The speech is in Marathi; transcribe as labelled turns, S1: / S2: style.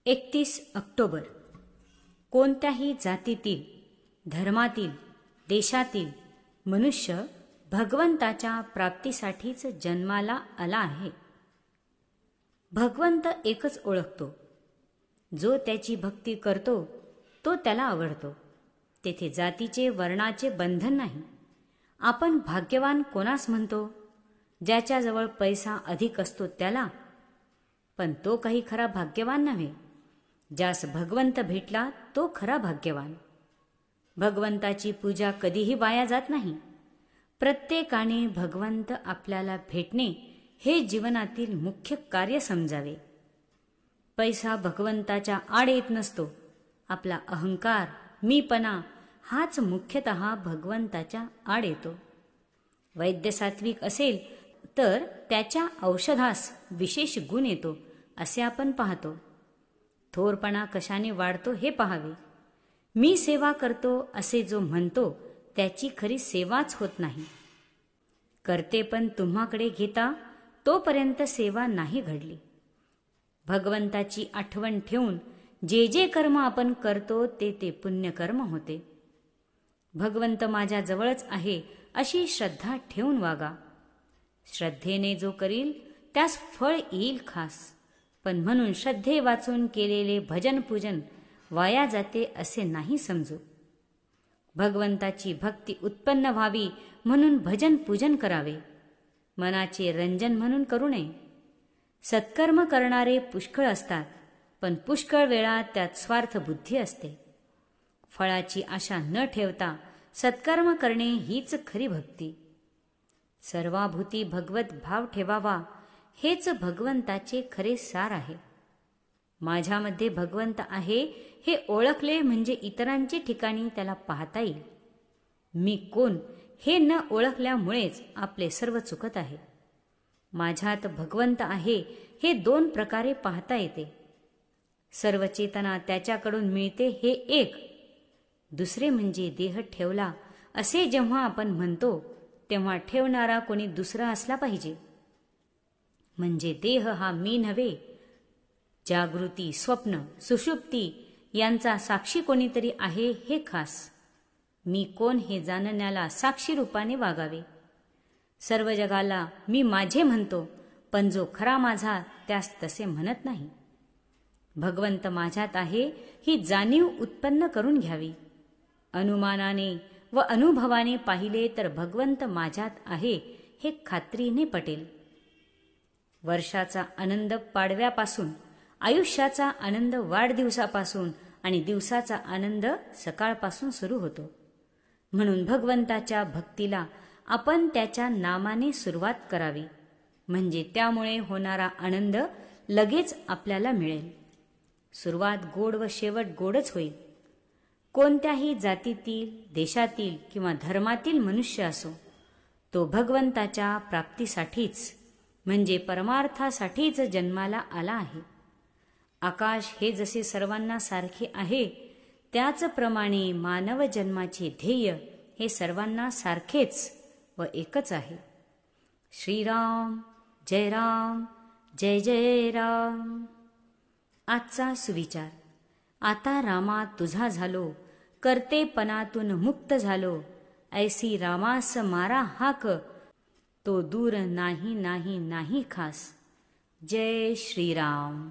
S1: 31 ऑक्टोबर. कोणत्याही जातीतील, धर्मातील, देशातील मनुष्य भगवंताच्या प्राप्तीसाठीच जन्माला आला आहे. भगवंत एकच ओळखतो. जो त्याची भक्ती करतो तो त्याला आवडतो. तेथे जातीचे, वर्णाचे बंधन नाही. आपण भाग्यवान कोणास म्हणतो? ज्याच्याजवळ पैसा अधिक असतो त्याला. पण तो काही खरा भाग्यवान नव्हे. ज्यास भगवंत भेटला तो खरा भाग्यवान. भगवंताची पूजा कधीही वाया जात नाही. प्रत्येकाने भगवंत आपल्याला भेटणे हे जीवनातील मुख्य कार्य समजावे. पैसा भगवंताच्या आड येत नसतो. आपला अहंकार, मीपणा हाच मुख्यतः भगवंताच्या आड येतो. वैद्य सात्विक असेल तर त्याच्या औषधास विशेष गुण येतो असे आपण पाहतो. थोरपणा कशाने वाढतो हे पाहावे. मी सेवा करतो असे जो म्हणतो त्याची खरी सेवाच होत नाही. करते पण तुम्हाकडे घेता तोपर्यंत सेवा नाही घडली. भगवंताची आठवण ठेवून जे जे कर्म आपण करतो ते ते पुण्यकर्म होते. भगवंत माझ्या जवळच आहे अशी श्रद्धा ठेवून वागा. श्रद्धेने जो करील त्यास फळ येईल खास. पण म्हणून श्रद्धे वाचून केलेले भजन पूजन वाया जाते असे नाही समजू. भगवंताची भक्ती उत्पन्न व्हावी म्हणून भजन पूजन करावे. मनाचे रंजन म्हणून करू नये. सत्कर्म करणारे पुष्कळ असतात, पण पुष्कळ वेळा त्यात स्वार्थ बुद्धी असते. फळाची आशा न ठेवता सत्कर्म करणे हीच खरी भक्ती. सर्वाभूती भगवत भाव ठेवावा हेच भगवंताचे खरे सार आहे. माझ्यामध्ये भगवंत आहे हे ओळखले म्हणजे इतरांचे ठिकाणी त्याला पाहता येईल. मी कोण हे न ओळखल्यामुळेच आपले सर्व चुकत आहे. माझ्यात भगवंत आहे हे दोन प्रकारे पाहता येते. सर्व चेतना त्याच्याकडून मिळते हे एक. दुसरे म्हणजे देह ठेवला असे जेव्हा आपण म्हणतो तेव्हा ठेवणारा कोणी दुसरा असला पाहिजे. म्हणजे देह हा मी नव्हे. जागृती, स्वप्न, सुषुप्ती यांचा साक्षी कोणीतरी आहे हे खास. मी कोण हे जाणण्याला साक्षी रूपाने वागावे. सर्व जगाला मी माझे म्हणतो, पण जो खरा माझा त्यास तसे म्हणत नाही. भगवंत माझ्यात आहे ही जाणीव उत्पन्न करून घ्यावी. अनुमानाने व अनुभवाने पाहिले तर भगवंत माझ्यात आहे हे खात्रीने पटेल. वर्षाचा आनंद पाडव्यापासून, आयुष्याचा आनंद वाढदिवसापासून आणि दिवसाचा आनंद सकाळपासून सुरू होतो. म्हणून भगवंताच्या भक्तीला आपण त्याच्या नामाने सुरुवात करावी. म्हणजे त्यामुळे होणारा आनंद लगेच आपल्याला मिळेल. सुरुवात गोड व शेवट गोडच होईल. कोणत्याही जातीतील, देशातील किंवा धर्मातील मनुष्य असो, तो भगवंताच्या प्राप्तीसाठीच म्हणजे परमार्थासाठीच जन्माला आला आहे. आकाश हे जसे सर्वांना सारखे आहे त्याचप्रमाणे मानव जन्माचे ध्येय हे सर्वांना सारखेच व एकच आहे. श्रीराम जय राम, जय जय राम. आजचा सुविचार. आता रामा तुझा झालो, कर्तेपणातून मुक्त झालो. ऐसी रामास मारा हाक, तो दूर नाही नाही नाही खास. जय श्रीराम.